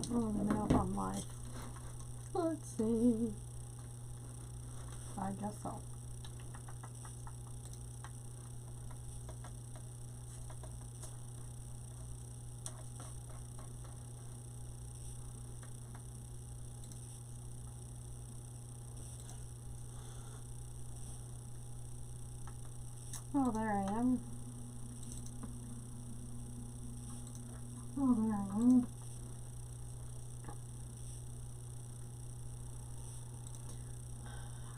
don't even know if I'm live. Let's see. I guess so. Oh, there I am. Oh, there I am.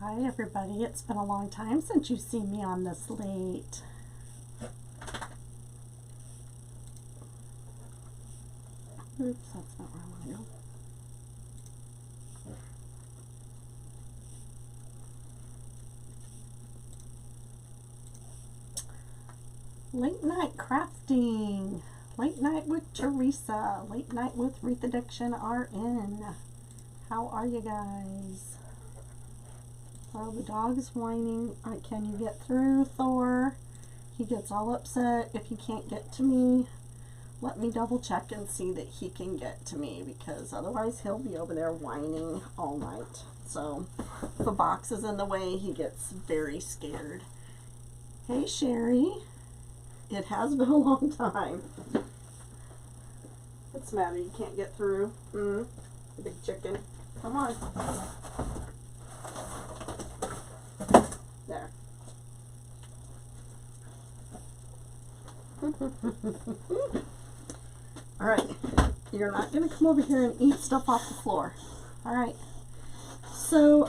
Hi, everybody. It's been a long time since you've seen me on this late. Oops, that's not where I want to go. Late night crafting. Late night with Teresa. Late night with Wreath Addiction RN. How are you guys? Well, the dog is whining. Can you get through, Thor? He gets all upset if he can't get to me. Let me double check and see that he can get to me, because otherwise he'll be over there whining all night. So if a box is in the way, he gets very scared. Hey, Sherry. It has been a long time. What's the matter? You can't get through? Big chicken. Come on. There. All right. You're not going to come over here and eat stuff off the floor. All right. So,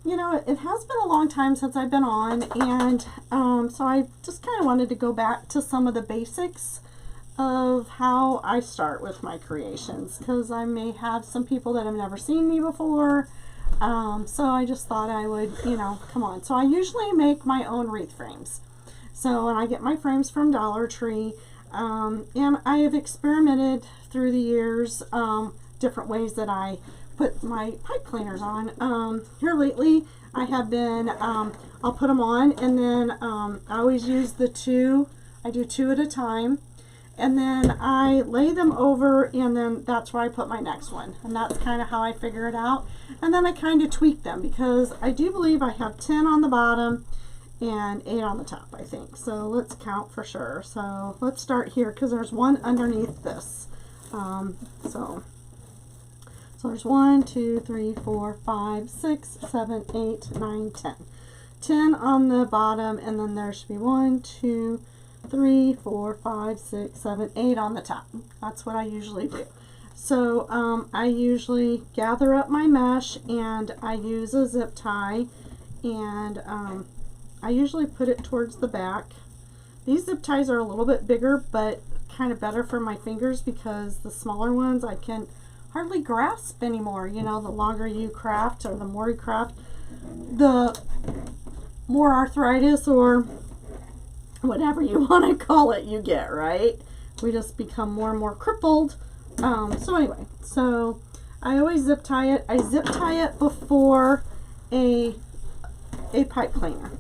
you know, it has been a long time since I've been on, and so I just kind of wanted to go back to some of the basics of how I start with my creations, because I may have some people that have never seen me before, so I just thought I would, you know, come on. So I usually make my own wreath frames. So, and I get my frames from Dollar Tree, and I have experimented through the years, different ways that I put my pipe cleaners on. Here lately I have been, I'll put them on, and then I always use the two. I do two at a time, and then I lay them over, and then that's where I put my next one, and that's kind of how I figure it out. And then I kind of tweak them, because I do believe I have 10 on the bottom and 8 on the top, I think. So let's count for sure. So let's start here, because there's one underneath this. So there's 1, 2, 3, 4, 5, 6, 7, 8, 9, 10. 10 on the bottom, and then there should be 1, 2, 3, 4, 5, 6, 7, 8 on the top. That's what I usually do. So I usually gather up my mesh, and I use a zip tie, and I usually put it towards the back. These zip ties are a little bit bigger, but kind of better for my fingers, because the smaller ones I can hardly grasp anymore. You know, the longer you craft, or the more you craft, the more arthritis, or whatever you want to call it, you get, right? We just become more and more crippled. So anyway, so I always zip tie it. I zip tie it before a pipe cleaner.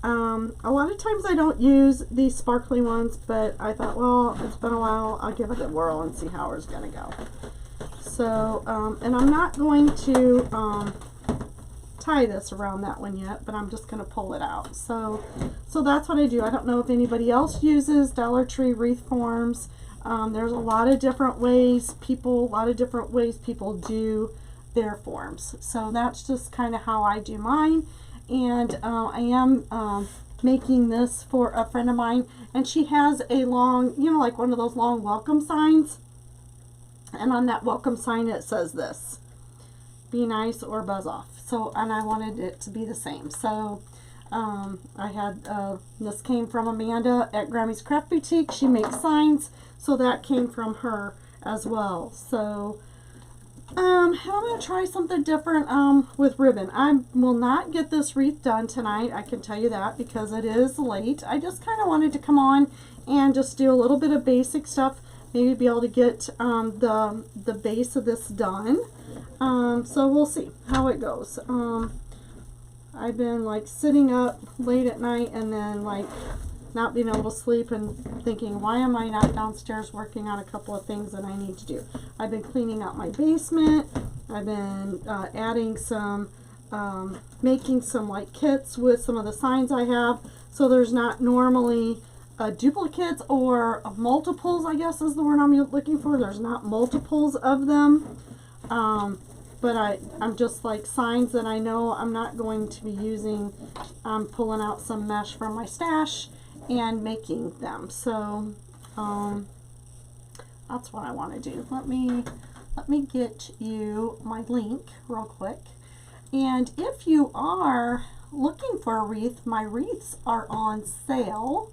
A lot of times I don't use these sparkly ones, but I thought, well, it's been a while, I'll give it a whirl and see how it's gonna go. So, and I'm not going to tie this around that one yet, but I'm just going to pull it out. So that's what I do. I don't know if anybody else uses Dollar Tree wreath forms. There's a lot of different ways people do their forms. So that's just kind of how I do mine. And I am making this for a friend of mine, and she has a long, you know, like one of those long welcome signs. And on that welcome sign it says this: be nice or buzz off. So, and I wanted it to be the same. So I had, this came from Amanda at Grammy's Craft Boutique. She makes signs, so that came from her as well. So I'm going to try something different with ribbon. I will not get this wreath done tonight, I can tell you that, because it is late. I just kind of wanted to come on and just do a little bit of basic stuff. Maybe be able to get the base of this done. So we'll see how it goes. I've been like sitting up late at night, and then like not being able to sleep and thinking, why am I not downstairs working on a couple of things that I need to do? I've been cleaning out my basement. I've been adding some, making some like kits with some of the signs I have. So there's not normally duplicates or multiples, I guess is the word I'm looking for. There's not multiples of them. But I'm just like signs that I know I'm not going to be using. I'm pulling out some mesh from my stash and making them. So that's what I want to do. Let me get you my link real quick. And if you are looking for a wreath, my wreaths are on sale.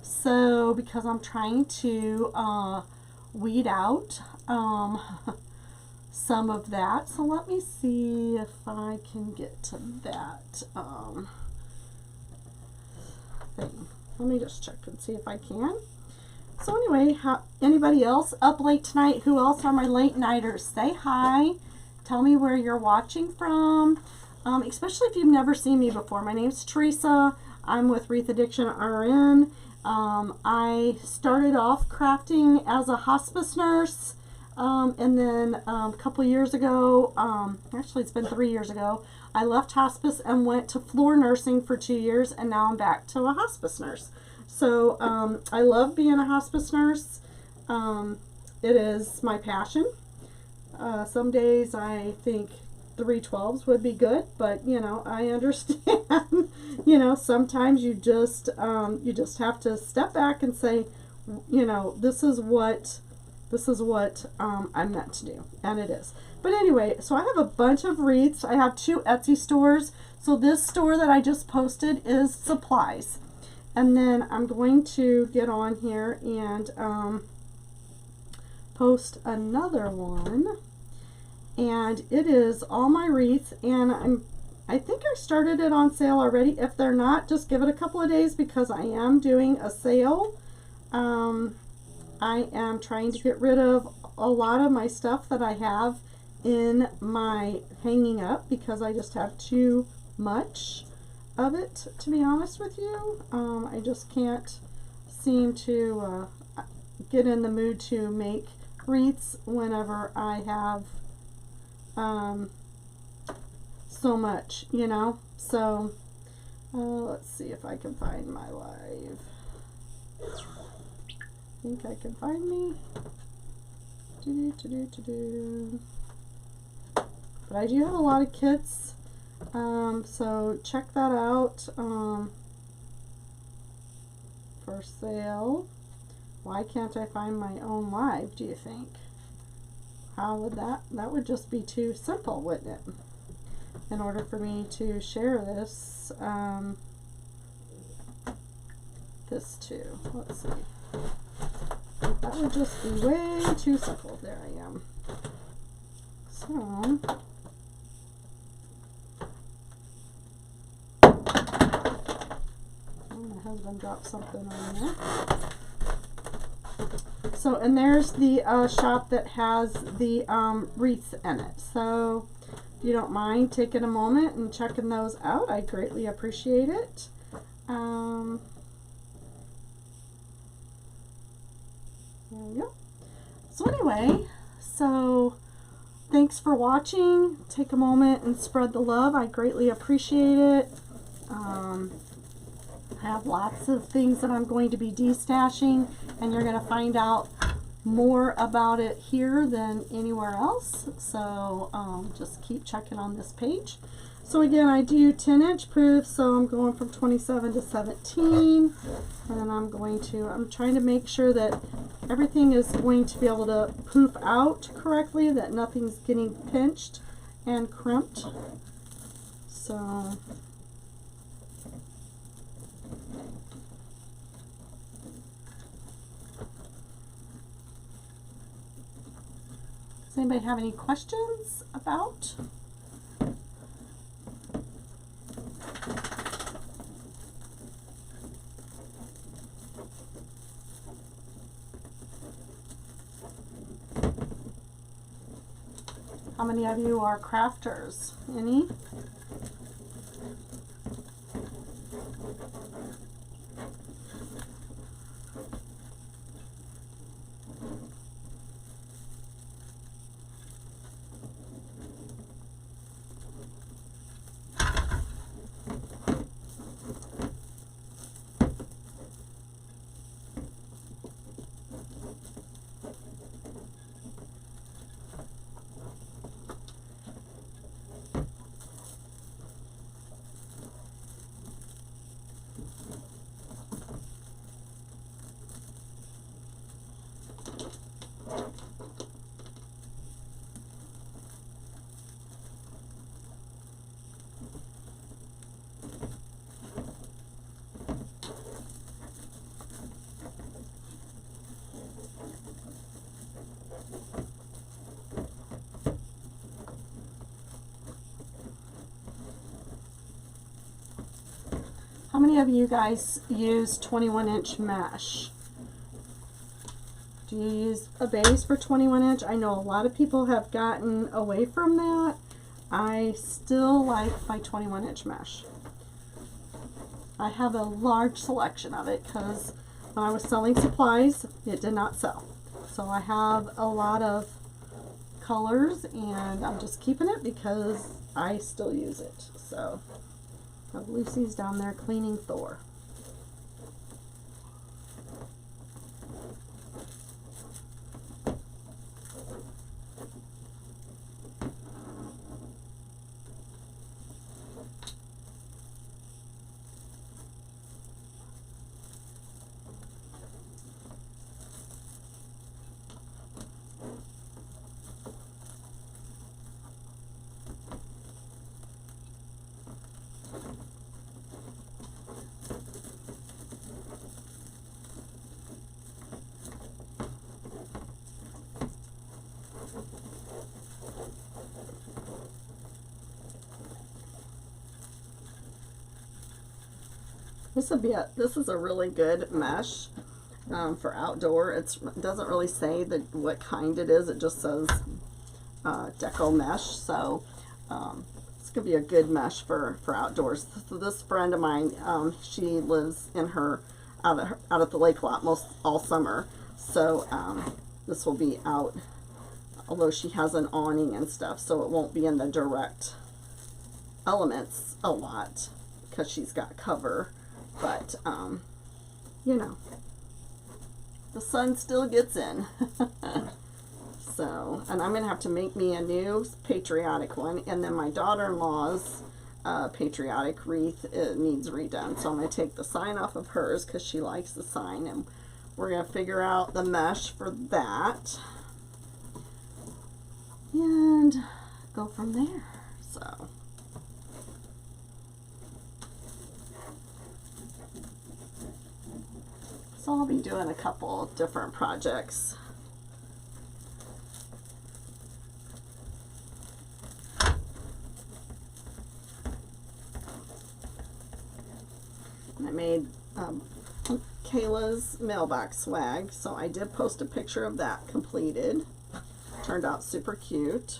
So because I'm trying to weed out some of that. So let me see if I can get to that thing. Let me just check and see if I can. So anyway, anybody else up late tonight? Who else are my late nighters? Say hi. Tell me where you're watching from, especially if you've never seen me before. My name's Teresa. I'm with Wreath Addiction RN. I started off crafting as a hospice nurse. And then a couple years ago, actually it's been 3 years ago, I left hospice and went to floor nursing for 2 years, and now I'm back to a hospice nurse. So I love being a hospice nurse. It is my passion. Some days I think 312s would be good, but you know, I understand. You know, sometimes you just have to step back and say, you know, this is what I'm meant to do, and it is. But anyway, so I have a bunch of wreaths. I have 2 Etsy stores. So this store that I just posted is supplies, and then I'm going to get on here and post another one, and it is all my wreaths, and I think I started it on sale already. If they're not, just give it a couple of days because I am doing a sale. I am trying to get rid of a lot of my stuff that I have in my hanging up because I just have too much of it, to be honest with you. I just can't seem to get in the mood to make wreaths whenever I have so much, you know. So let's see if I can find my live. I think I can find me. But I do have a lot of kits, so check that out for sale. Why can't I find my own live, do you think? How would that would just be too simple, wouldn't it? In order for me to share this, this too. Let's see. That would just be way too simple. There I am. So, my husband dropped something on there. So, and there's the shop that has the wreaths in it. So, if you don't mind taking a moment and checking those out, I greatly appreciate it. There we go. So anyway, so thanks for watching. Take a moment and spread the love. I greatly appreciate it. I have lots of things that I'm going to be destashing, and you're going to find out more about it here than anywhere else. So just keep checking on this page. So again, I do 10-inch proofs, so I'm going from 27 to 17, and I'm trying to make sure that everything is going to be able to poof out correctly, that nothing's getting pinched and crimped. So does anybody have any questions about? How many of you are crafters? Any? many of you guys use 21-inch mesh? Do you use a base for 21-inch? I know a lot of people have gotten away from that. I still like my 21-inch mesh. I have a large selection of it because when I was selling supplies, it did not sell. So I have a lot of colors, and I'm just keeping it because I still use it. So Lucy's down there cleaning Thor. This is a really good mesh for outdoor. It doesn't really say what kind it is. It just says deco mesh. So it's gonna be a good mesh for outdoors. So this friend of mine, she lives in out at the lake lot all summer. So this will be out, although she has an awning and stuff, so it won't be in the direct elements a lot because she's got cover. But, you know, the sun still gets in. So, and I'm going to have to make me a new patriotic one. And then my daughter-in-law's patriotic wreath, it needs redone. So I'm going to take the sign off of hers because she likes the sign. And we're going to figure out the mesh for that. And go from there. So... So I'll be doing a couple different projects. I made Kayla's mailbox swag, so I did post a picture of that completed. Turned out super cute,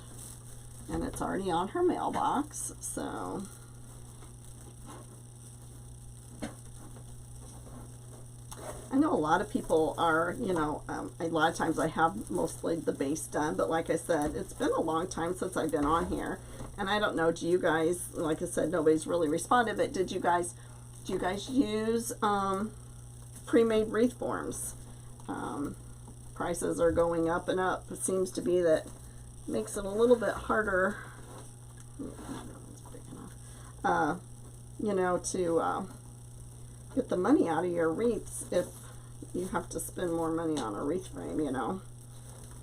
and it's already on her mailbox, so... I know a lot of people are, you know, a lot of times I have mostly the base done, but like I said, it's been a long time since I've been on here, and I don't know, do you guys, like I said, nobody's really responded, but do you guys use pre-made wreath forms? Prices are going up and up. It seems to be that makes it a little bit harder, you know, to get the money out of your wreaths if you have to spend more money on a wreath frame, you know.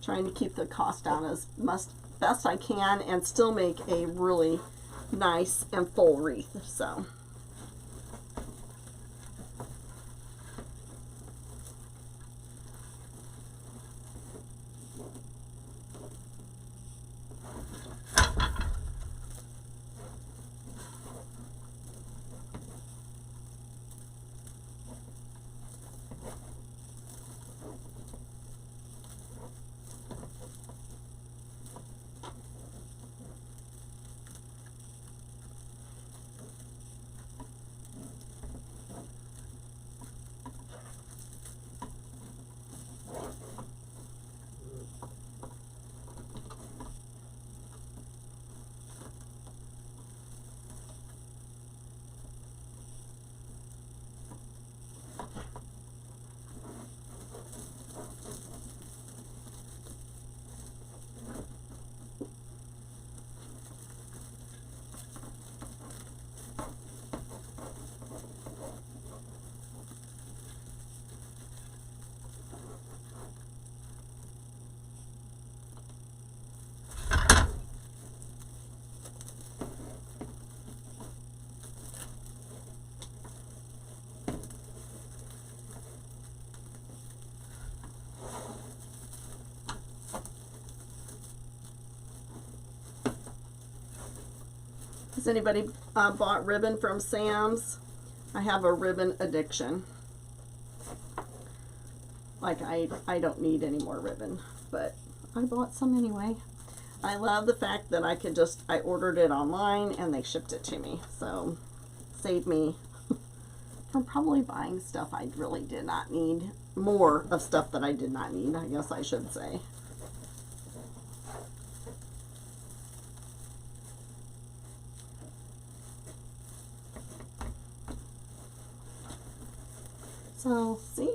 Trying to keep the cost down as best I can and still make a really nice and full wreath. So has anybody bought ribbon from Sam's? I have a ribbon addiction. Like I don't need any more ribbon, but I bought some anyway. I love the fact that I could just, I ordered it online and they shipped it to me. So saved me from probably buying stuff I really did not need. More of stuff that I did not need, I guess I should say. So, see?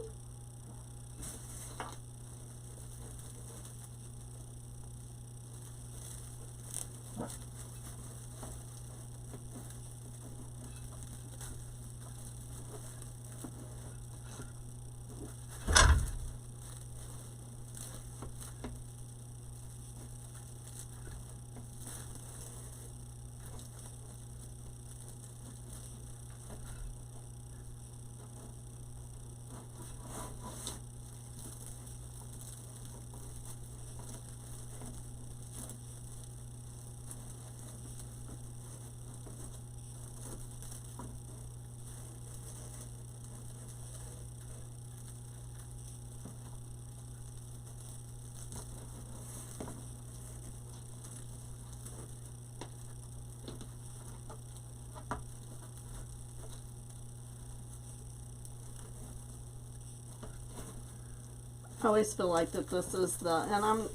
I always feel like that this is the, and I'm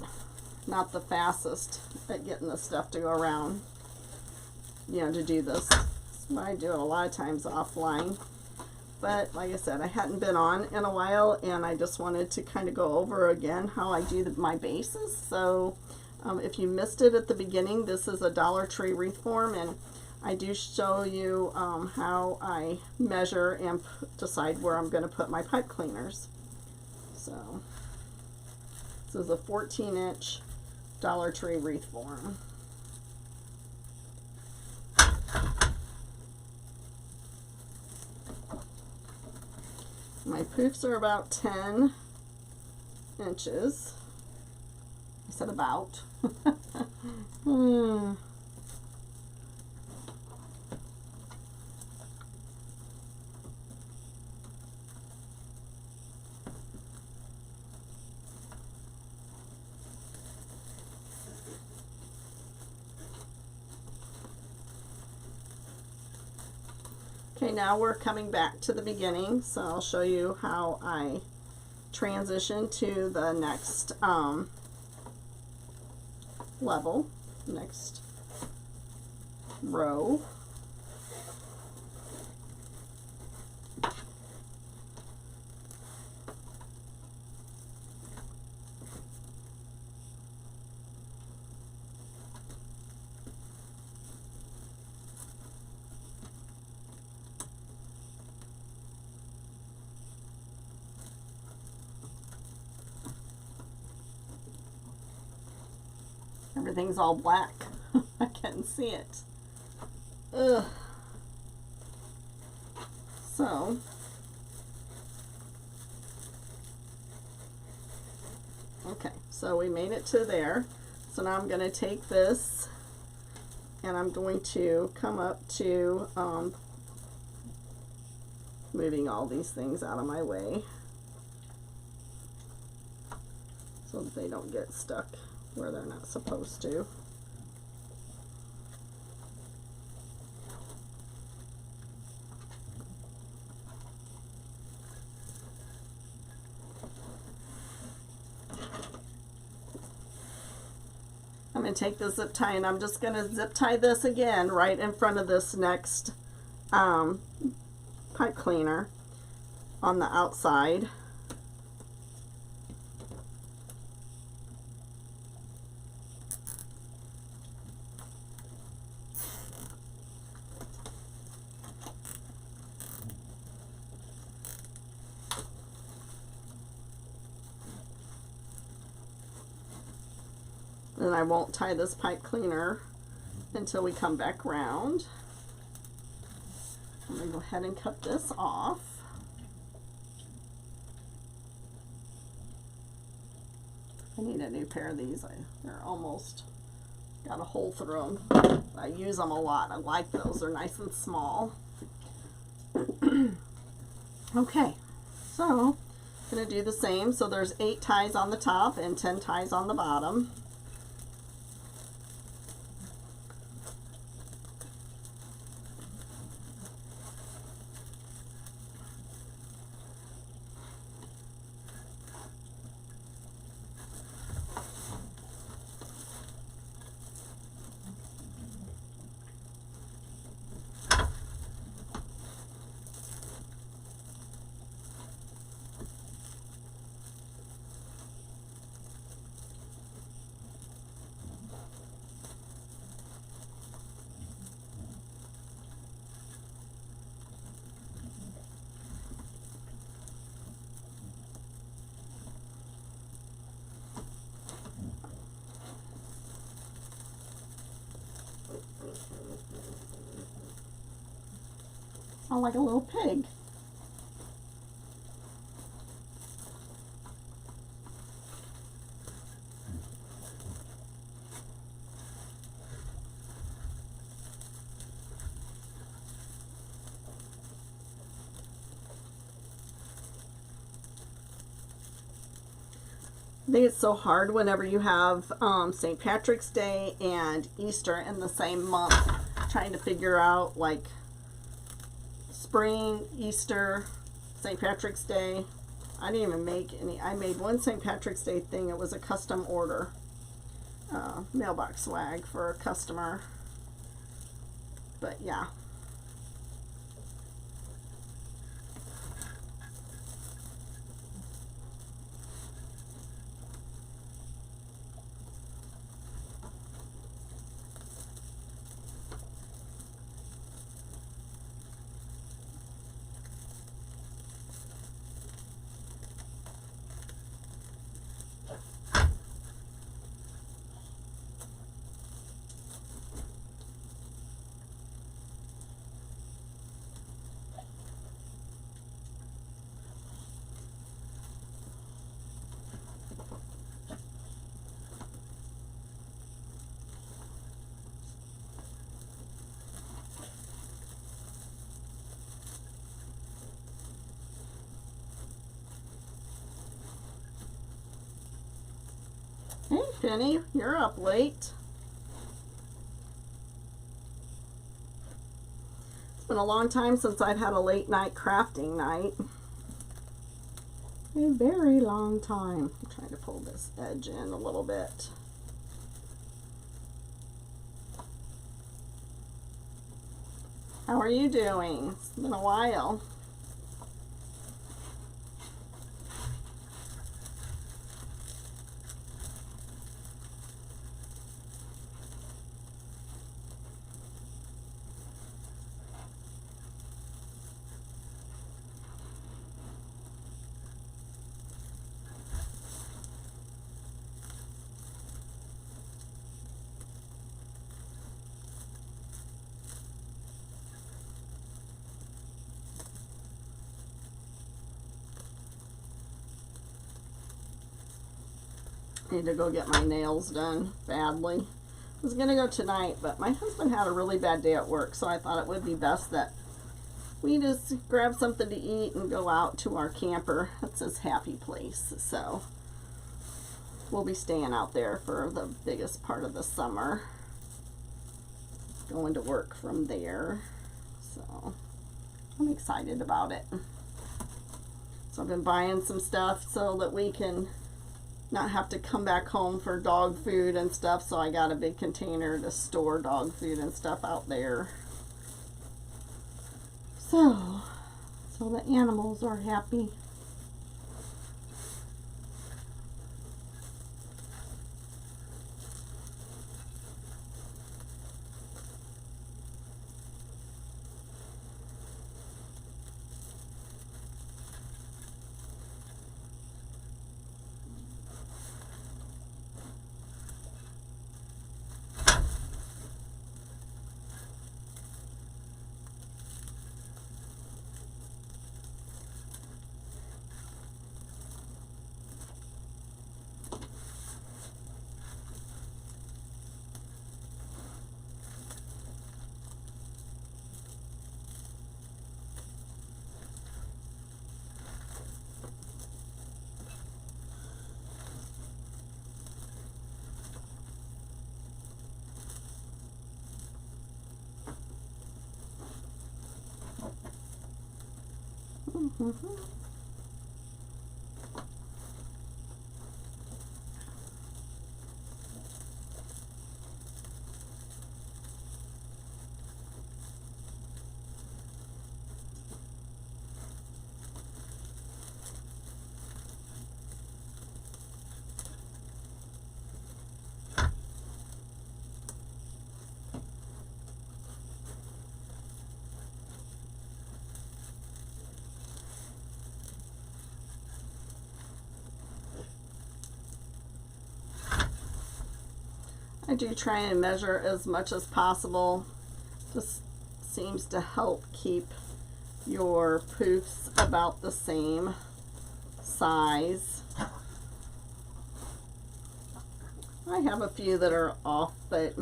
not the fastest at getting this stuff to go around, you know, to do this. I do it a lot of times offline. But like I said, I hadn't been on in a while, and I just wanted to kind of go over again how I do my bases. So if you missed it at the beginning, this is a Dollar Tree wreath form, and I do show you how I measure and decide where I'm going to put my pipe cleaners. So this is a 14-inch Dollar Tree wreath form. My poofs are about 10 inches. I said about. Okay, now we're coming back to the beginning, so I'll show you how I transition to the next level, next row. Everything's all black. I can't see it. Ugh. So, okay, so we made it to there. So now I'm going to take this and I'm going to come up to moving all these things out of my way so that they don't get stuck where they're not supposed to. I'm going to take the zip tie and I'm just going to zip tie this again right in front of this next pipe cleaner on the outside. And I won't tie this pipe cleaner until we come back round. I'm going to go ahead and cut this off. I need a new pair of these. They're almost got a hole through them. I use them a lot. I like those. They're nice and small. Okay, so I'm going to do the same. So there's 8 ties on the top and 10 ties on the bottom. Sound like a little pig. I think it's so hard whenever you have St. Patrick's Day and Easter in the same month, trying to figure out like spring, Easter, St. Patrick's Day. I didn't even make any. I made one St. Patrick's Day thing. It was a custom order, mailbox swag for a customer. But yeah. Hey, Penny, you're up late. It's been a long time since I've had a late night crafting night. A very long time. I'm trying to pull this edge in a little bit. How are you doing? It's been a while. Need to go get my nails done badly. I was gonna go tonight, but my husband had a really bad day at work, so I thought it would be best that we just grab something to eat and go out to our camper. That's his happy place, so we'll be staying out there for the biggest part of the summer. Going to work from there, so I'm excited about it. So I've been buying some stuff so that we can not have to come back home for dog food and stuff, so I got a big container to store dog food and stuff out there. So the animals are happy. Mm-hmm. I do try and measure as much as possible. This seems to help keep your poofs about the same size. I have a few that are off, but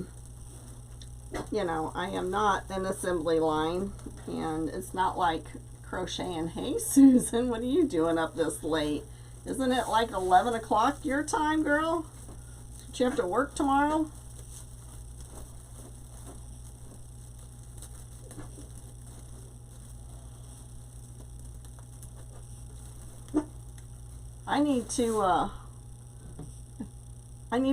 you know, I am not an assembly line, and it's not like crocheting. Hey Susan, what are you doing up this late? Isn't it like 11 o'clock your time, girl? Do you have to work tomorrow? I need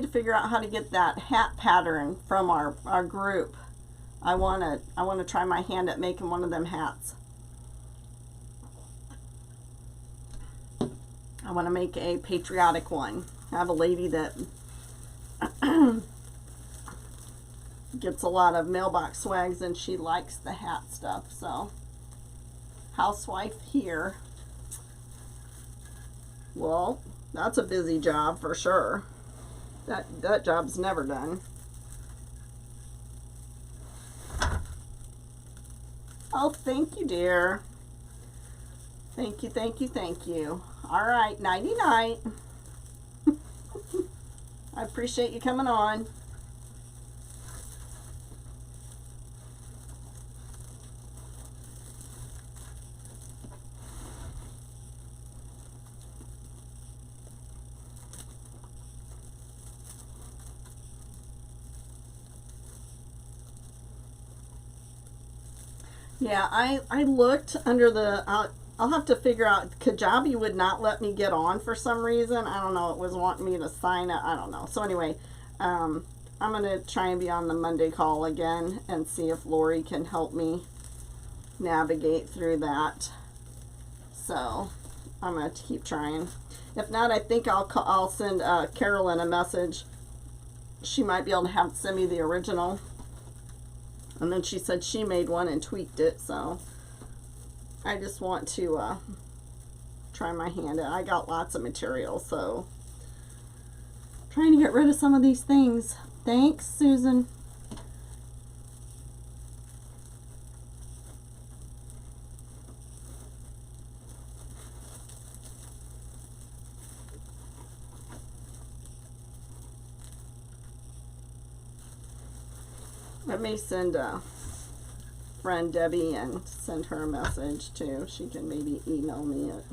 to figure out how to get that hat pattern from our group. I wanna try my hand at making one of them hats. I want to make a patriotic one. I have a lady that gets a lot of mailbox swags, and she likes the hat stuff. So, housewife here. Well, that's a busy job for sure. That job's never done. Oh, thank you, dear. Thank you, thank you, thank you. All right, nighty night. I appreciate you coming on. Yeah, I looked under the, I'll have to figure out, Kajabi would not let me get on for some reason. I don't know, it was wanting me to sign it, I don't know. So anyway, I'm going to try and be on the Monday call again and see if Lori can help me navigate through that. So I'm going to keep trying. If not, I think I'll send Carolyn a message. She might be able to send me the original. And then she said she made one and tweaked it, so I just want to try my hand. I got lots of material, so I'm trying to get rid of some of these things. Thanks, Susan. I may send friend Debbie and send her a message too. She can maybe email me it.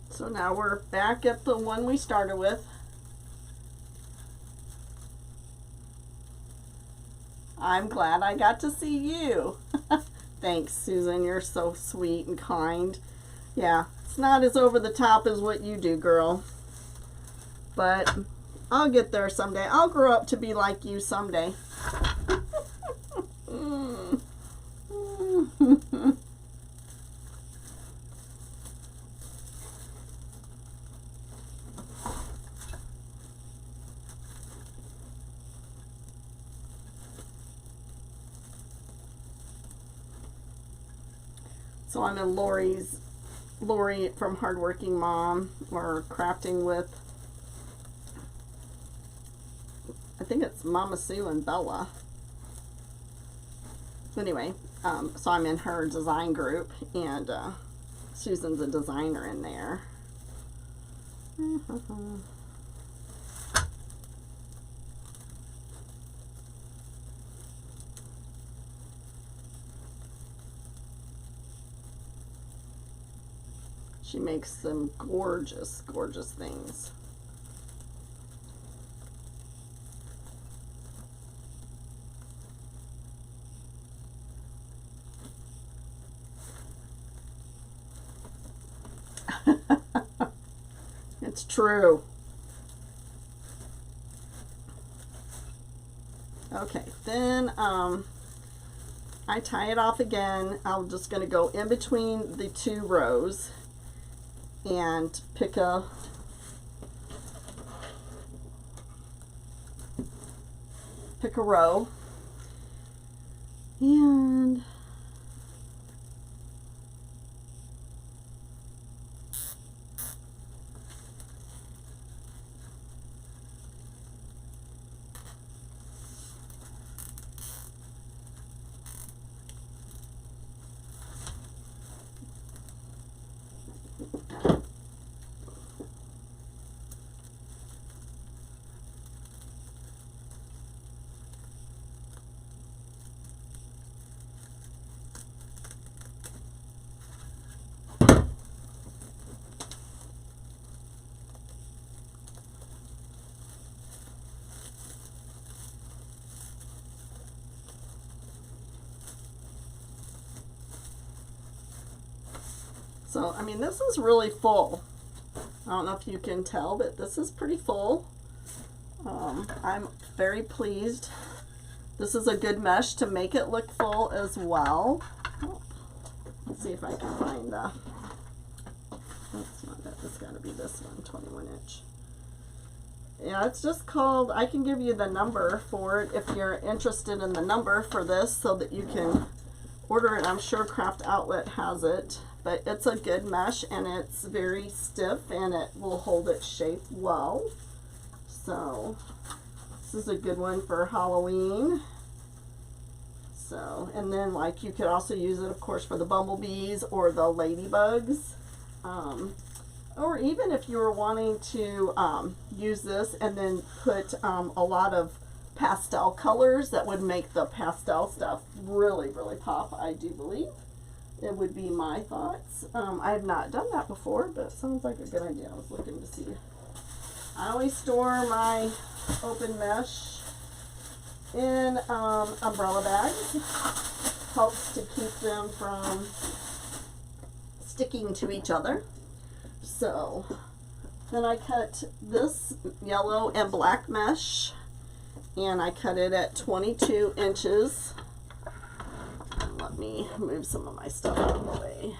So now we're back at the one we started with. I'm glad I got to see you. Thanks, Susan. You're so sweet and kind. Yeah, it's not as over the top as what you do, girl. But I'll get there someday. I'll grow up to be like you someday. So I'm in Lori from Hardworking Mom. We're crafting with, I think it's Mama Sue and Bella. Anyway, so I'm in her design group, and Susan's a designer in there. She makes some gorgeous, gorgeous things. It's true. Okay, then I tie it off again. I'm just going to go in between the two rows and pick a row, and so, I mean, this is really full. I don't know if you can tell, but this is pretty full. I'm very pleased. This is a good mesh to make it look full as well. Oh, let's see if I can find the, that's not it, it's got to be this one, 21 inch. Yeah, it's just called, I can give you the number for it if you're interested in the number for this so that you can order it. I'm sure Craft Outlet has it. But it's a good mesh, and it's very stiff, and it will hold its shape well. So this is a good one for Halloween. So, and then like you could also use it, of course, for the bumblebees or the ladybugs. Or even if you were wanting to use this and then put a lot of pastel colors, that would make the pastel stuff really, really pop, I do believe. It would be my thoughts. I have not done that before, but it sounds like a good idea. I was looking to see. I always store my open mesh in umbrella bags. Helps to keep them from sticking to each other. So then I cut this yellow and black mesh, and I cut it at 22 inches. Let me move some of my stuff out of the way.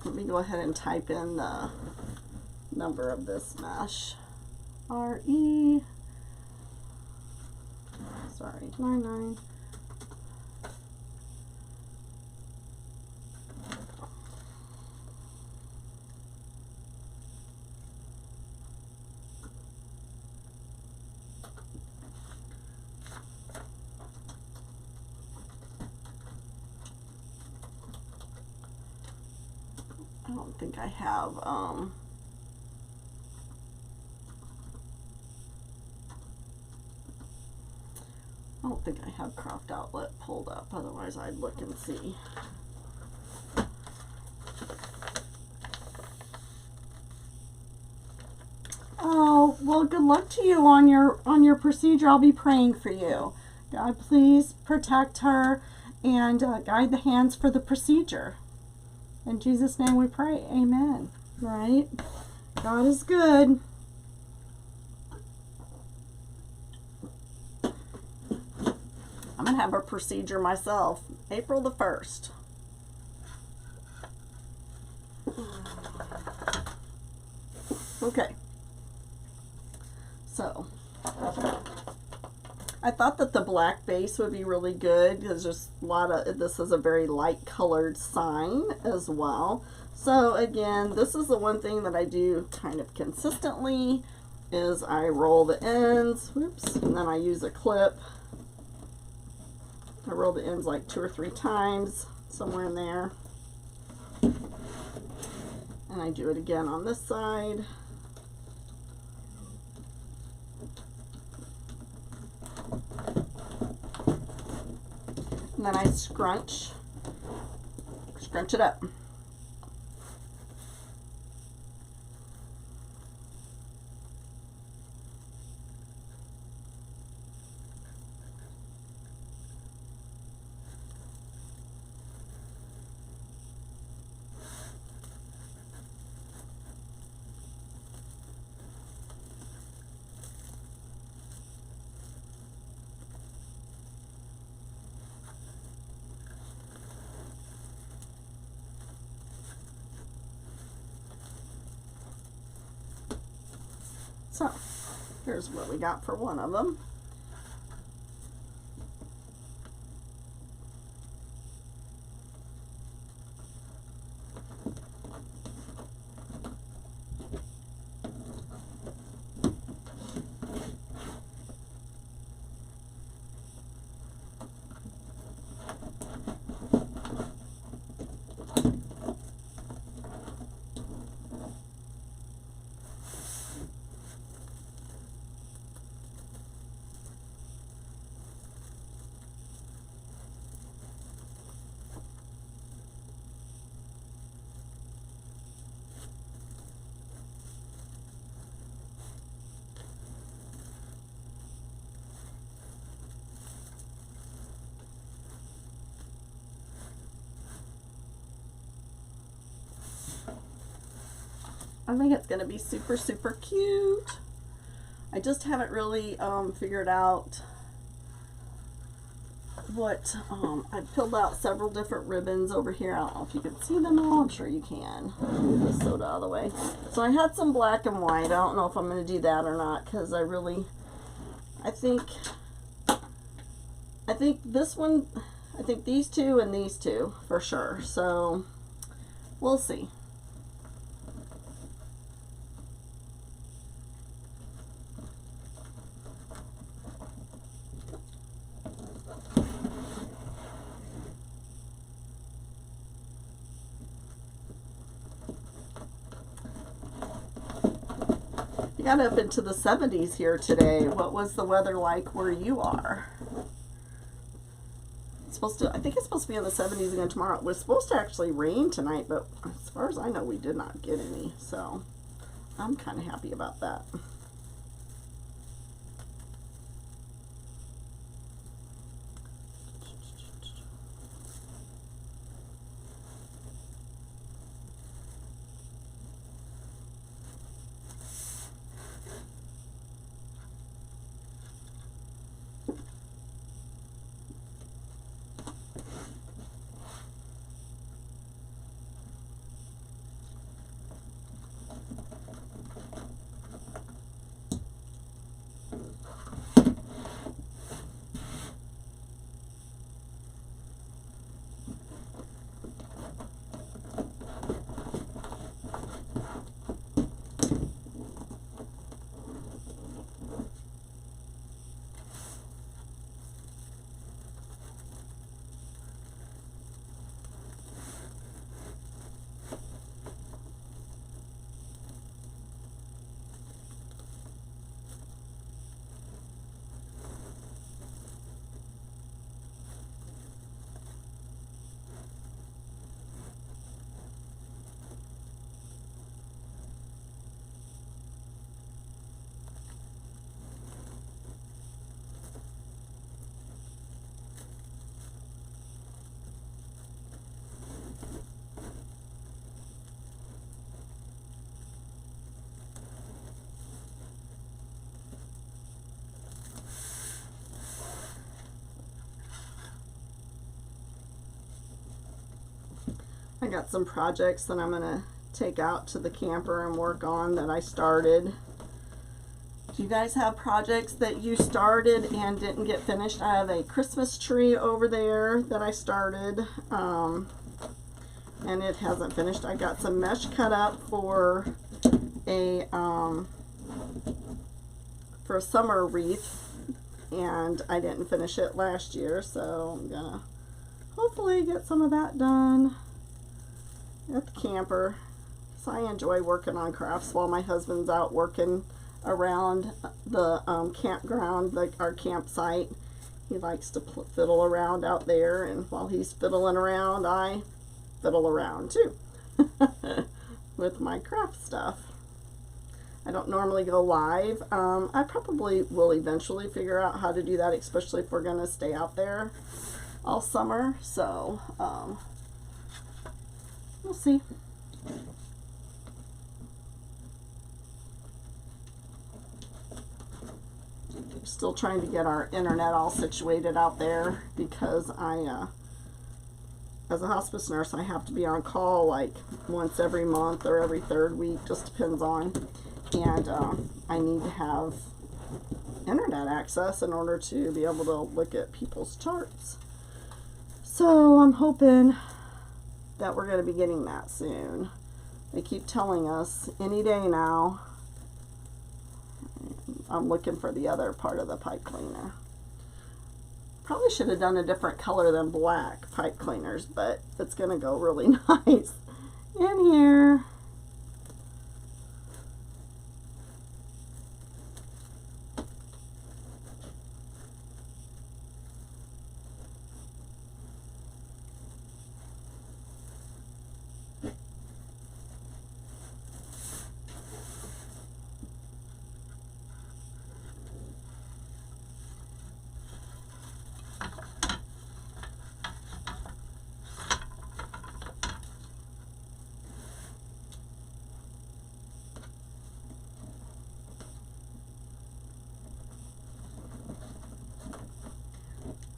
Let me go ahead and type in the number of this mesh. RE, sorry, 99. I don't think I have, I don't think I have Craft Outlet pulled up, otherwise I'd look and see. Oh, well, good luck to you on your procedure. I'll be praying for you. God, please protect her and guide the hands for the procedure. In Jesus' name we pray. Amen. Right? God is good. I'm going to have a procedure myself, April the 1st. Okay. So, I thought that the black base would be really good because there's a lot of, this is a very light colored sign as well. So again, this is the one thing that I do kind of consistently is I roll the ends, whoops, and then I use a clip. I roll the ends like 2 or 3 times, somewhere in there. And I do it again on this side. And then I scrunch it up. So, here's what we got for one of them. I think it's going to be super, super cute. I just haven't really figured out what, I pulled out several different ribbons over here. I don't know if you can see them all. I'm sure you can. Move this soda out of the way. So I had some black and white. I don't know if I'm going to do that or not because I think this one, I think these two and these two for sure. So we'll see. You got up into the 70s here today. What was the weather like where you are? It's supposed to, I think it's supposed to be in the 70s again tomorrow. It was supposed to actually rain tonight, but as far as I know, we did not get any. So I'm kind of happy about that. I got some projects that I'm going to take out to the camper and work on that I started. Do you guys have projects that you started and didn't get finished? I have a Christmas tree over there that I started, and it hasn't finished. I got some mesh cut up for a summer wreath, and I didn't finish it last year, so I'm gonna hopefully get some of that done at the camper. So I enjoy working on crafts while my husband's out working around the campground, like our campsite. He likes to fiddle around out there, and while he's fiddling around, I fiddle around too with my craft stuff. I don't normally go live. I probably will eventually figure out how to do that, especially if we're going to stay out there all summer. So we'll see. Still trying to get our internet all situated out there, because I as a hospice nurse, I have to be on call like once every month or every third week, just depends on. And I need to have internet access in order to be able to look at people's charts. So I'm hoping that we're going to be getting that soon. They keep telling us any day now. I'm looking for the other part of the pipe cleaner. Probably should have done a different color than black pipe cleaners, but it's going to go really nice in here.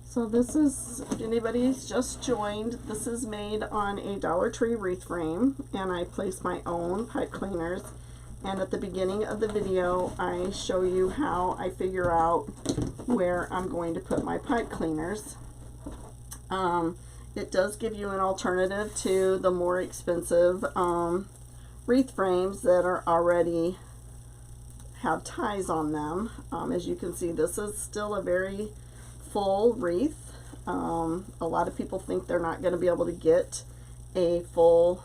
So this is, if anybody's just joined, this is made on a Dollar Tree wreath frame, and I place my own pipe cleaners. And at the beginning of the video, I show you how I figure out where I'm going to put my pipe cleaners. It does give you an alternative to the more expensive wreath frames that are already have ties on them. As you can see, this is still a very full wreath. A lot of people think they're not going to be able to get a full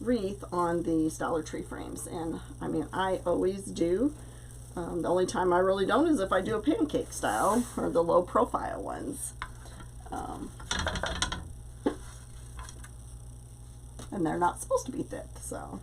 wreath on these Dollar Tree frames, and I mean, I always do. The only time I really don't is if I do a pancake style or the low profile ones. And they're not supposed to be thick, so.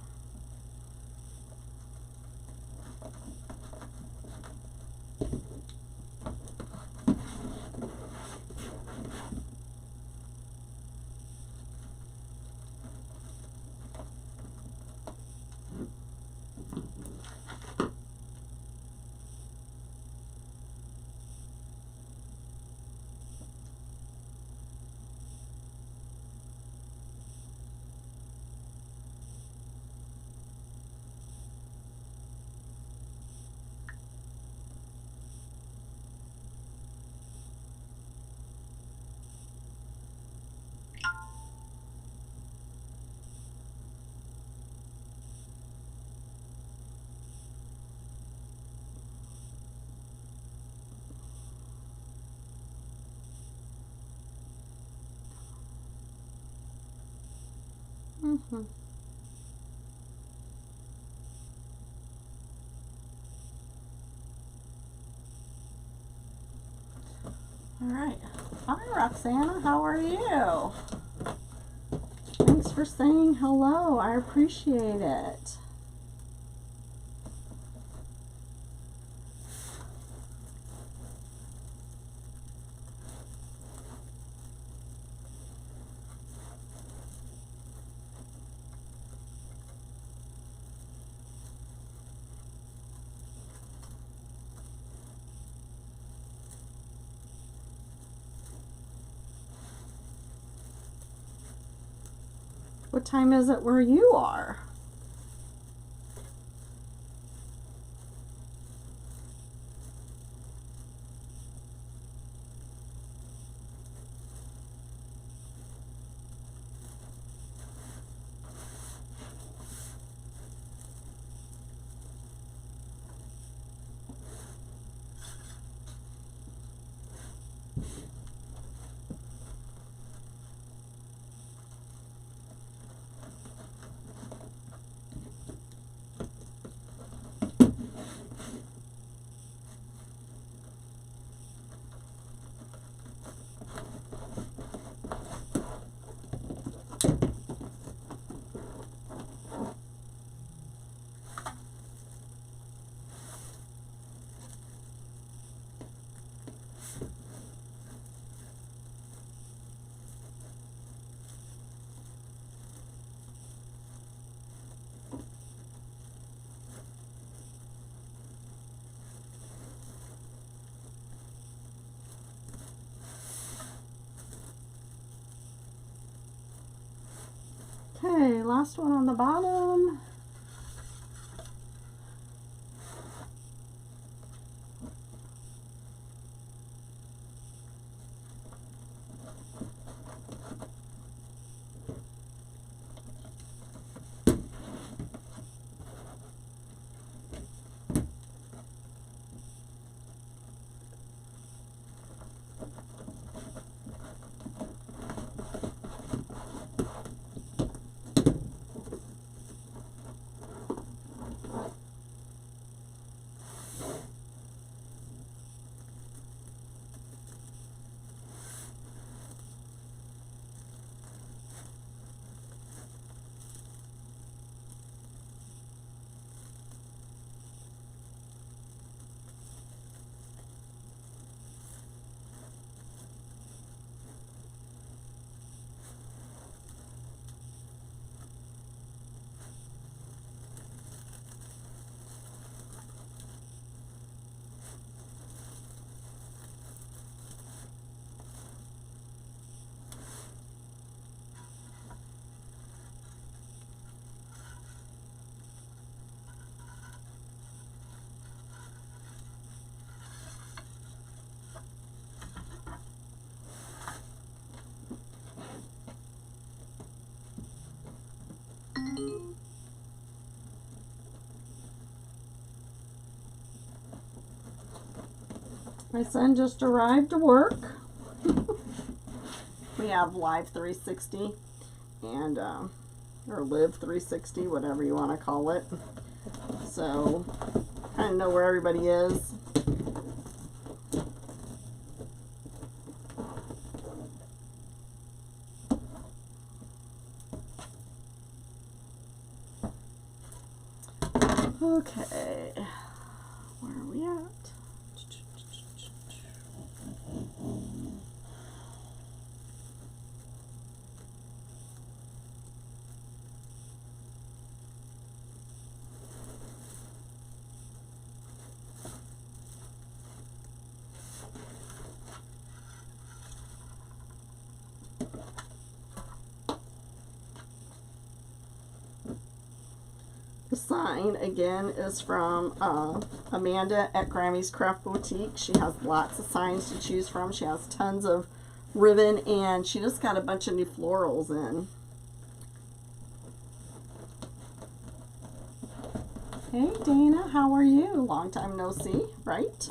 Mm-hmm. All right. Hi, Roxana. How are you? Thanks for saying hello. I appreciate it. What time is it where you are? Okay, last one on the bottom. My son just arrived to work. We have Live 360 and or Live 360, whatever you want to call it. So kind of know where everybody is. Okay, where are we at? The sign, again, is from Amanda at Grammy's Craft Boutique. She has lots of signs to choose from. She has tons of ribbon, and she just got a bunch of new florals in. Hey, Dana, how are you? Long time no see, right?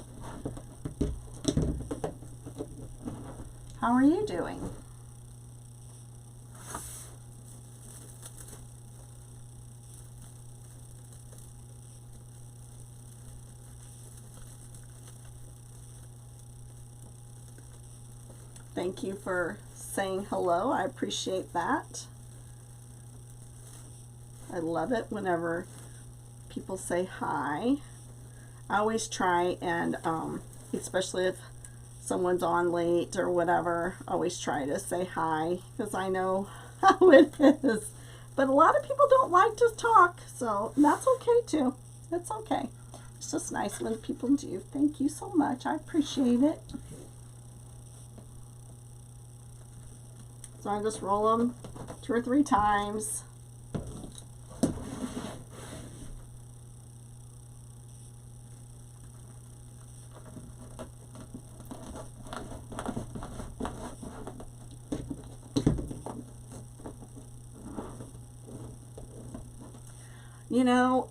How are you doing? Thank you for saying hello. I appreciate that. I love it whenever people say hi. I always try and, especially if someone's on late or whatever, always try to say hi because I know how it is. But a lot of people don't like to talk, so that's okay too. It's okay. It's just nice when people do. Thank you so much. I appreciate it. So I just roll them 2 2 or 3 times. You know,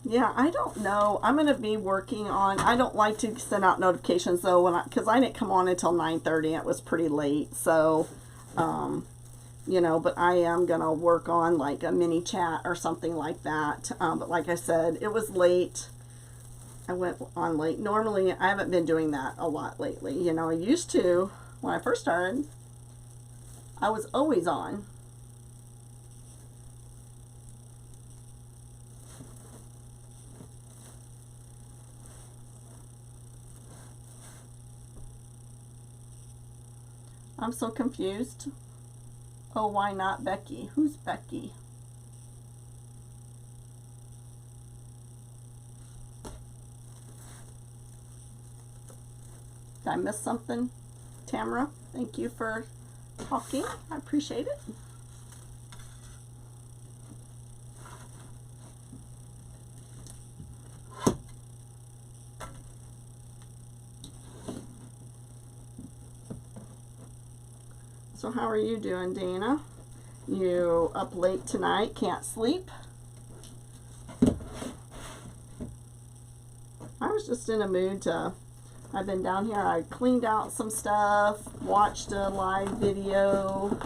yeah, I don't know. I'm going to be working on, I don't like to send out notifications though, because I didn't come on until 9:30. It was pretty late. So, you know, but I am going to work on like a mini chat or something like that. But like I said, it was late. I went on late. Normally, I haven't been doing that a lot lately. You know, I used to, when I first started, I was always on. I'm so confused. Oh, why not Becky? Who's Becky? Did I miss something? Tamara, thank you for talking. I appreciate it. So how are you doing, Dana? You up late tonight, can't sleep? I was just in a mood to, I've been down here, I cleaned out some stuff, watched a live video,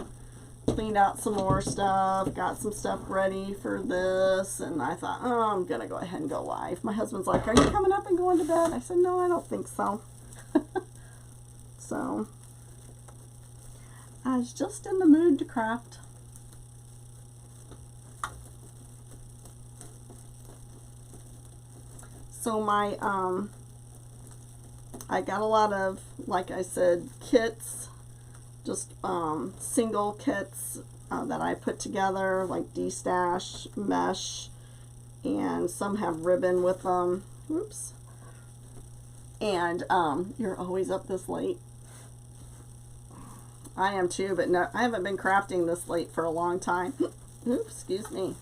cleaned out some more stuff, got some stuff ready for this, and I thought, oh, I'm gonna go ahead and go live. My husband's like, are you coming up and going to bed? I said, no, I don't think so. So I was just in the mood to craft. So my, I got a lot of, like I said, kits, just single kits that I put together, like D-stash, mesh, and some have ribbon with them. Oops. And you're always up this late. I am too, but no, I haven't been crafting this late for a long time. Oops, excuse me.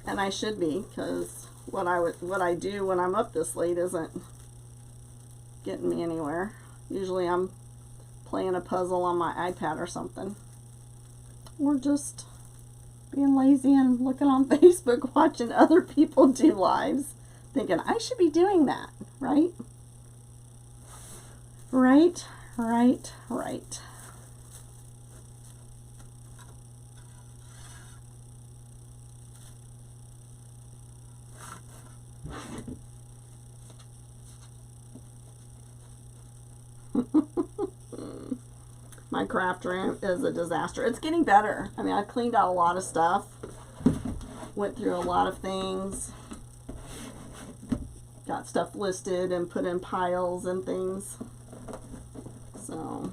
And I should be, because what I do when I'm up this late isn't getting me anywhere. Usually I'm playing a puzzle on my iPad or something, or just being lazy and looking on Facebook watching other people do lives, thinking I should be doing that, right? Right, right, right. My craft room is a disaster. It's getting better. I mean, I cleaned out a lot of stuff, went through a lot of things, got stuff listed and put in piles and things. So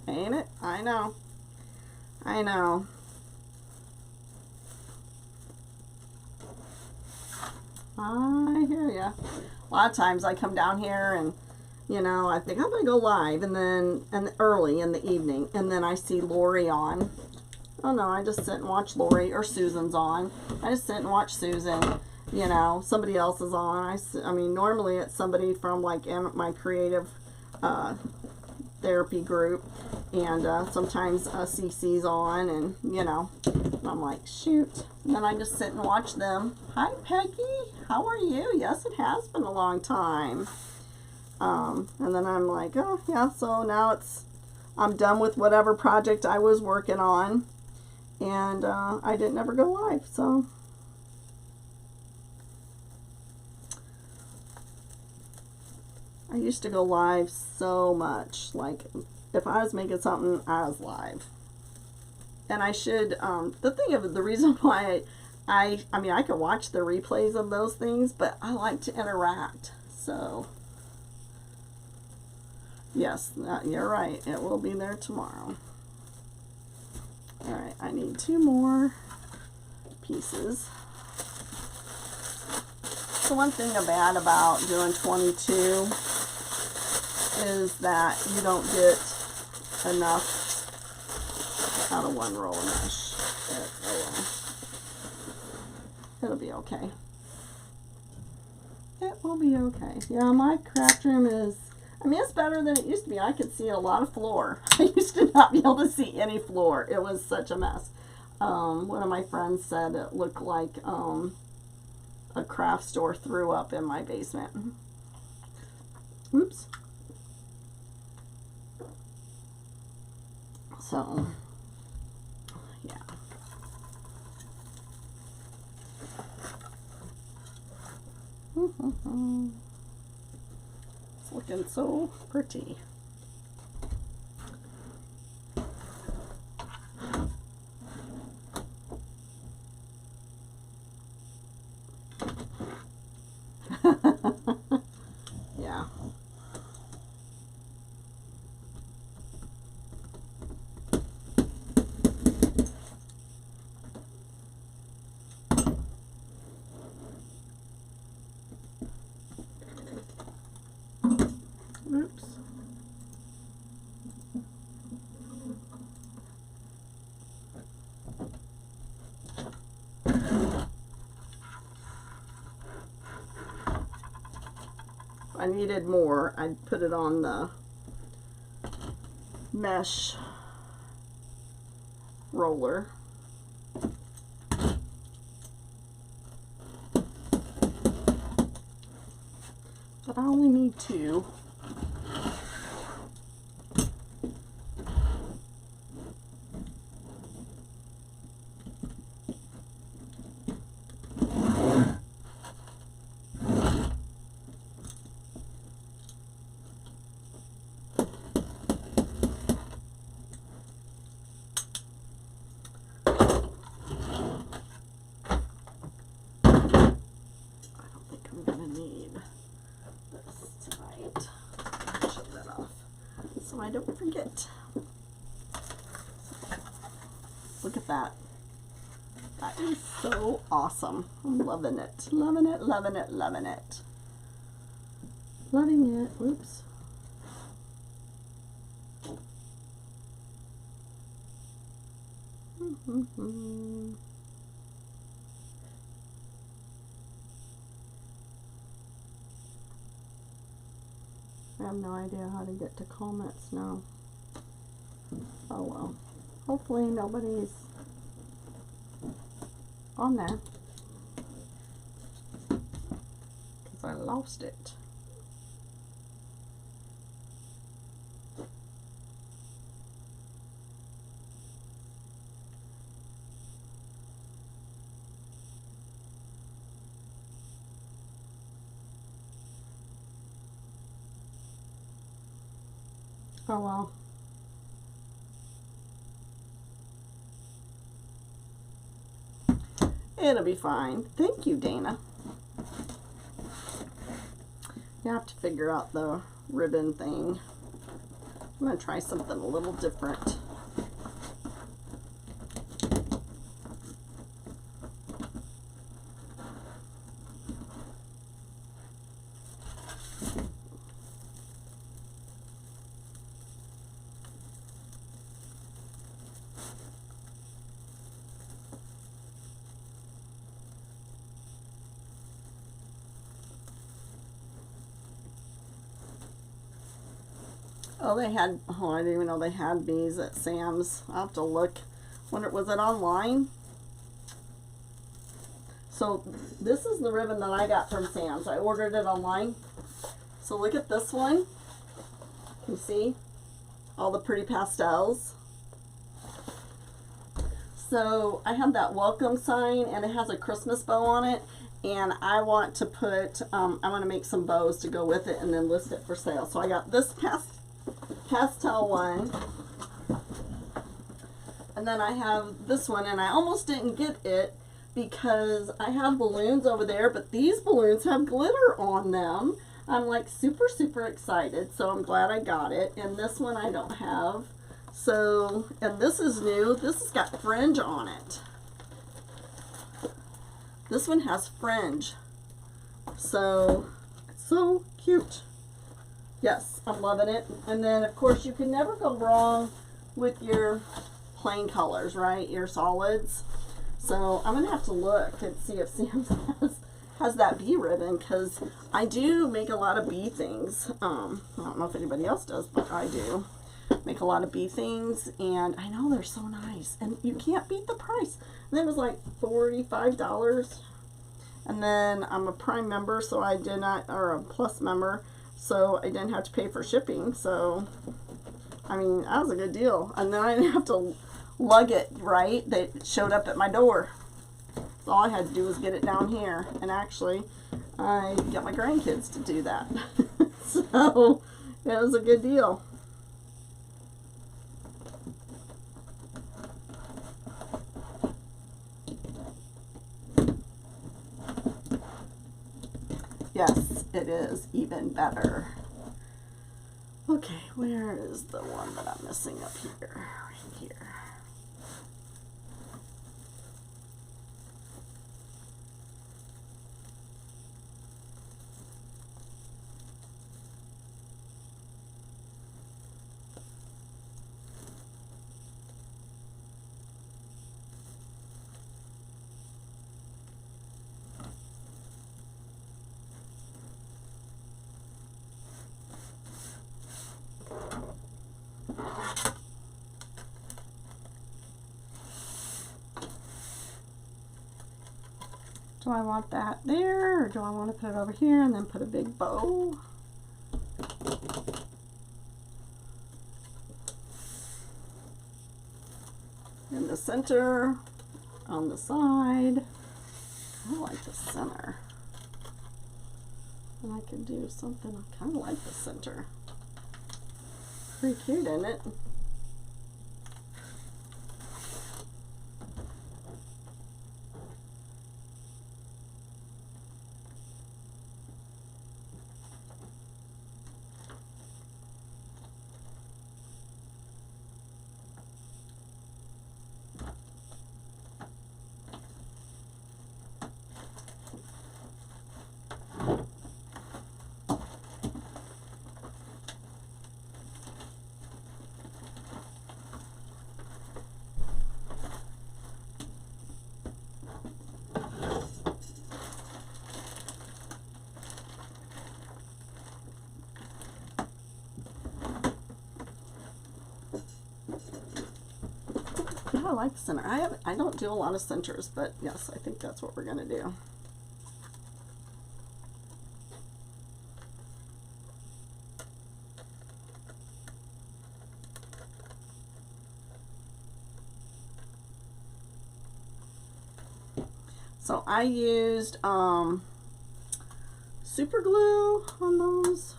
ain't it? I know. I know. I hear ya. A lot of times I come down here and, you know, I think I'm gonna go live, and then early in the evening, and then I see Lori on. Oh no, I just sit and watch Lori, or Susan's on. I just sit and watch Susan. You know, somebody else is on. I mean, normally it's somebody from like my creative therapy group, and sometimes CC's on, and you know, I'm like, shoot. And then I just sit and watch them. Hi Peggy, how are you? Yes, it has been a long time. And then I'm like, oh yeah, so now I'm done with whatever project I was working on, and I didn't ever go live, so I used to go live so much. Like, if I was making something, I was live. And I should, the reason why I mean, I could watch the replays of those things, but I like to interact. So, yes, you're right. It will be there tomorrow. All right, I need 2 more pieces. So one thing bad about doing 22 is that you don't get enough out of one roll of mesh. It'll be okay. It will be okay. Yeah, my craft room is, I mean, it's better than it used to be. I could see a lot of floor. I used to not be able to see any floor. It was such a mess. One of my friends said it looked like a craft store threw up in my basement. Oops. So, yeah. It's looking so pretty. Yeah. Oops. If I needed more, I'd put it on the mesh roller. But I only need 2. So I don't forget. Look at that. That is so awesome. I'm loving it. Loving it, loving it, loving it. Loving it. Oops. I have no idea how to get to comments now. Oh well. Hopefully nobody's on there. Because I lost it. Oh well. It'll be fine. Thank you, Dana. You have to figure out the ribbon thing. I'm going to try something a little different. Oh, they had, oh, I didn't even know they had these at Sam's. I'll have to look. Was it online? So this is the ribbon that I got from Sam's. I ordered it online. So look at this one. You see all the pretty pastels. So I have that welcome sign and it has a Christmas bow on it. And I want to put, I want to make some bows to go with it and then list it for sale. So I got this pastel one, and then I have this one, and I almost didn't get it because I have balloons over there, but these balloons have glitter on them. I'm like super, super excited, so I'm glad I got it. And this one I don't have. So, and this is new. This has got fringe on it. This one has fringe. So, it's so cute. Yes, I'm loving it. And then, of course, you can never go wrong with your plain colors, right? Your solids. So I'm going to have to look and see if Sam's has that bee ribbon, because I do make a lot of bee things. I don't know if anybody else does, but I do make a lot of bee things, and I know they're so nice. And you can't beat the price. And it was like $45. And then I'm a Prime member, so I did not, or a Plus member, so I didn't have to pay for shipping. So, I mean, that was a good deal. And then I didn't have to lug it, right? They showed up at my door. So all I had to do was get it down here. And actually, I got my grandkids to do that. So, it was a good deal. Yes, it is even better. Okay, where is the one that I'm missing up here? Right here. Do I want that there, or do I want to put it over here and then put a big bow? In the center, on the side. I like the center. And I can do something, I kind of like the center. Pretty cute, isn't it? I like center. I don't do a lot of centers, but yes, I think that's what we're gonna do. So I used super glue on those.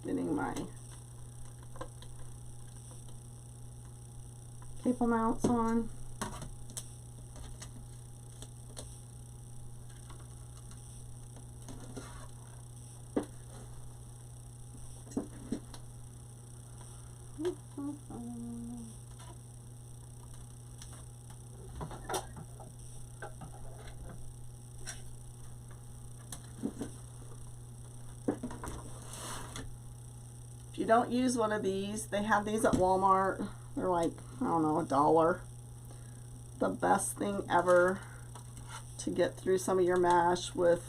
Getting my cable mounts on. If you don't use one of these, they have these at Walmart. They're like, I don't know, $1. The best thing ever to get through some of your mesh with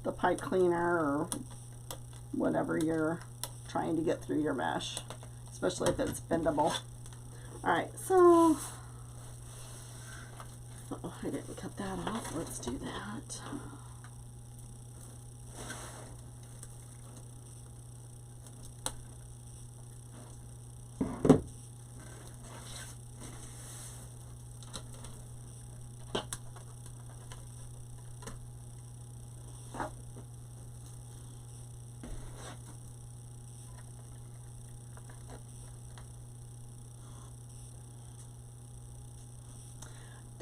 the pipe cleaner or whatever you're trying to get through your mesh, especially if it's bendable. Alright, so, oh, I didn't cut that off. Let's do that.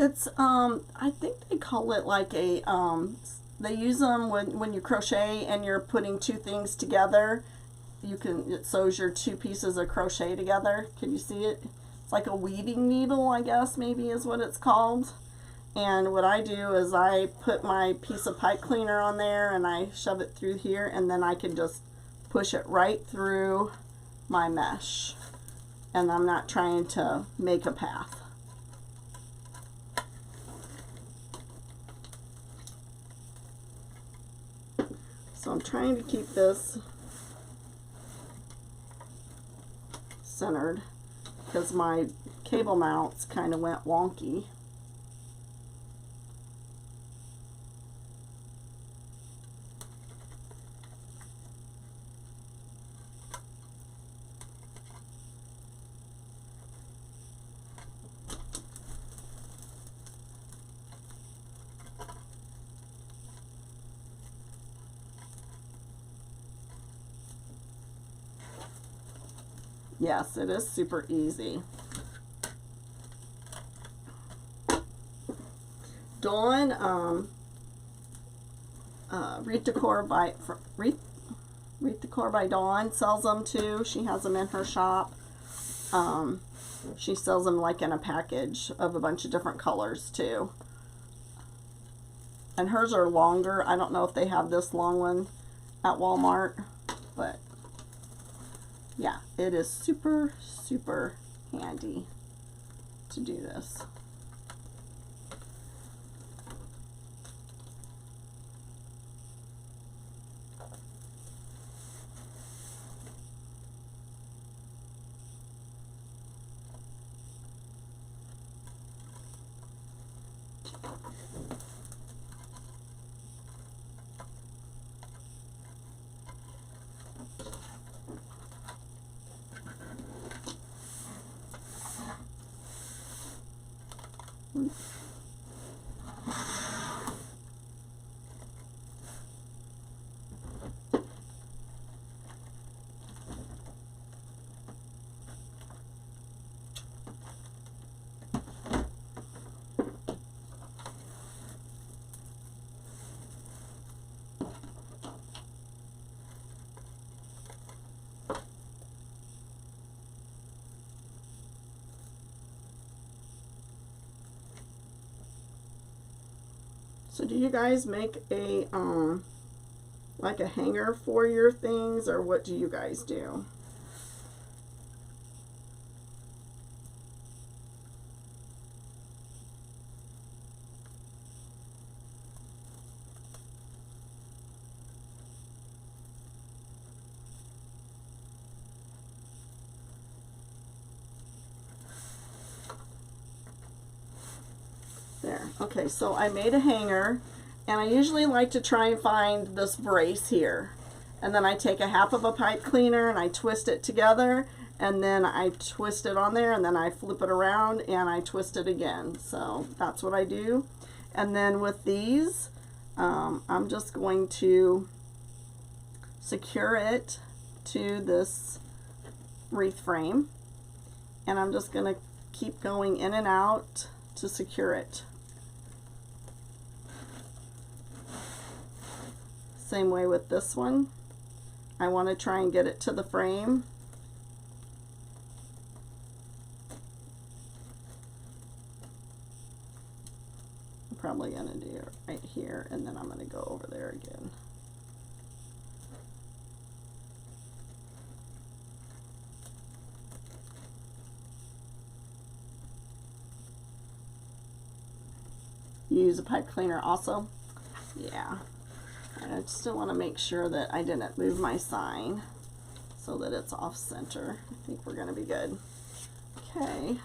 It's I think they call it like a they use them when you crochet and you're putting two things together. It sews your two pieces of crochet together. Can you see it? It's like a weaving needle, I guess maybe is what it's called. And what I do is I put my piece of pipe cleaner on there and I shove it through here, and then I can just push it right through my mesh. And I'm not trying to make a path. So I'm trying to keep this centered because my cable mounts kind of went wonky. Yes, it is super easy. Dawn, Wreath Decor by Dawn sells them too. She has them in her shop. She sells them like in a package of a bunch of different colors too. And hers are longer. I don't know if they have this long one at Walmart, but yeah, it is super, super handy to do this. So do you guys make a like a hanger for your things, or what do you guys do? There. Okay, so I made a hanger, and I usually like to try and find this brace here. And then I take a half of a pipe cleaner and I twist it together, and then I twist it on there, and then I flip it around and I twist it again. So that's what I do. And then with these, I'm just going to secure it to this wreath frame, and I'm just going to keep going in and out to secure it. Same way with this one. I want to try and get it to the frame. I'm probably going to do it right here, and then I'm going to go over there again. You use a pipe cleaner also? Yeah. I still want to make sure that I didn't move my sign so that it's off center. I think we're going to be good. Okay.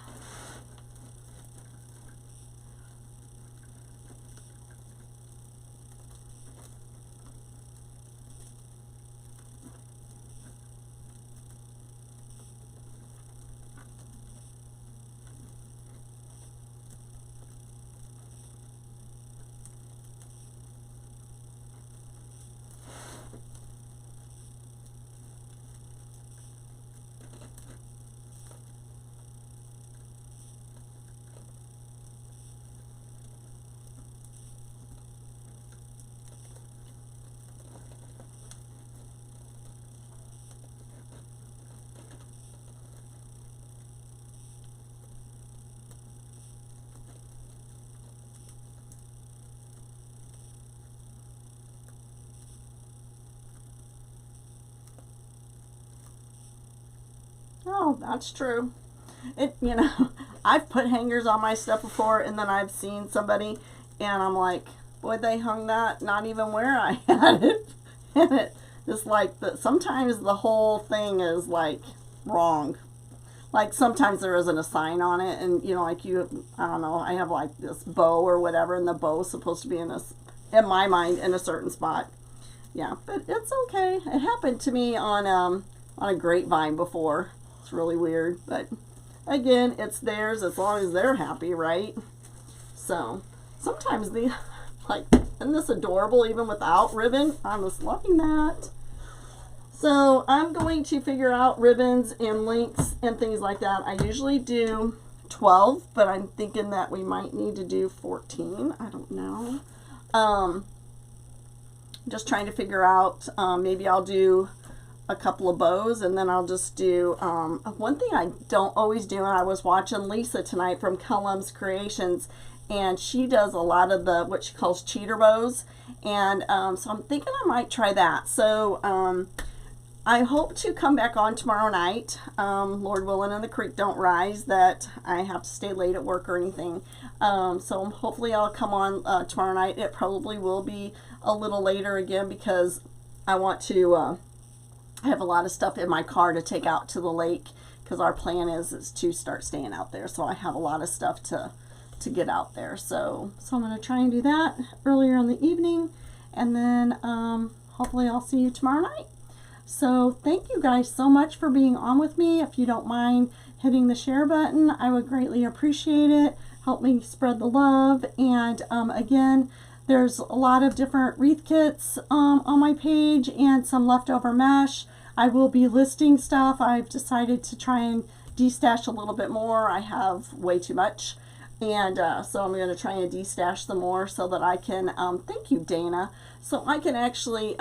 Oh, that's true. It, you know, I've put hangers on my stuff before, and then I've seen somebody, and I'm like, boy, they hung that not even where I had it. And it just like the, sometimes the whole thing is like wrong. Like sometimes there isn't a sign on it, and you know, like you, I don't know, I have like this bow or whatever, and the bow is supposed to be in my mind, in a certain spot. Yeah, but it's okay. It happened to me on a grapevine before. It's really weird, but again, it's theirs as long as they're happy, right? So sometimes the, like, isn't this adorable even without ribbon? I'm just loving that. So I'm going to figure out ribbons and links and things like that. I usually do 12, but I'm thinking that we might need to do 14. I don't know. Just trying to figure out, maybe I'll do a couple of bows, and then I'll just do, one thing I don't always do, and I was watching Lisa tonight from Cullum's Creations, and she does a lot of the, what she calls cheater bows, and so I'm thinking I might try that. So I hope to come back on tomorrow night, Lord willing and the creek don't rise, that I have to stay late at work or anything. So hopefully I'll come on tomorrow night. It probably will be a little later again, because I want to, I have a lot of stuff in my car to take out to the lake, because our plan is to start staying out there. So I have a lot of stuff to get out there. So I'm going to try and do that earlier in the evening, and then hopefully I'll see you tomorrow night. So thank you guys so much for being on with me. If you don't mind hitting the share button, I would greatly appreciate it. Help me spread the love. And again, there's a lot of different wreath kits on my page, and some leftover mesh. I will be listing stuff. I've decided to try and destash a little bit more. I have way too much. And so I'm going to try and destash some more so that I can, thank you, Dana, so I can actually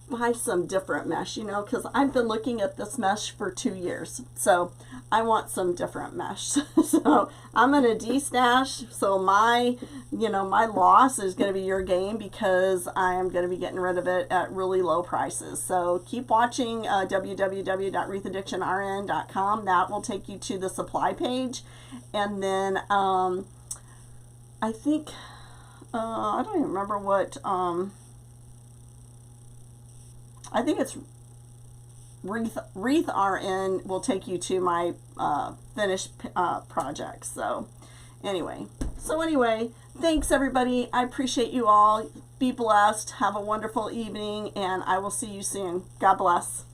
buy some different mesh, you know, because I've been looking at this mesh for 2 years. So I want some different mesh. So I'm going to destash. So my, you know, my loss is going to be your gain, because I am going to be getting rid of it at really low prices. So keep watching www.wreathaddictionrn.com. That will take you to the supply page. And then I think, I don't even remember what, I think it's Wreath RN will take you to my finished projects. So anyway, thanks everybody. I appreciate you all. Be blessed. Have a wonderful evening, and I will see you soon. God bless.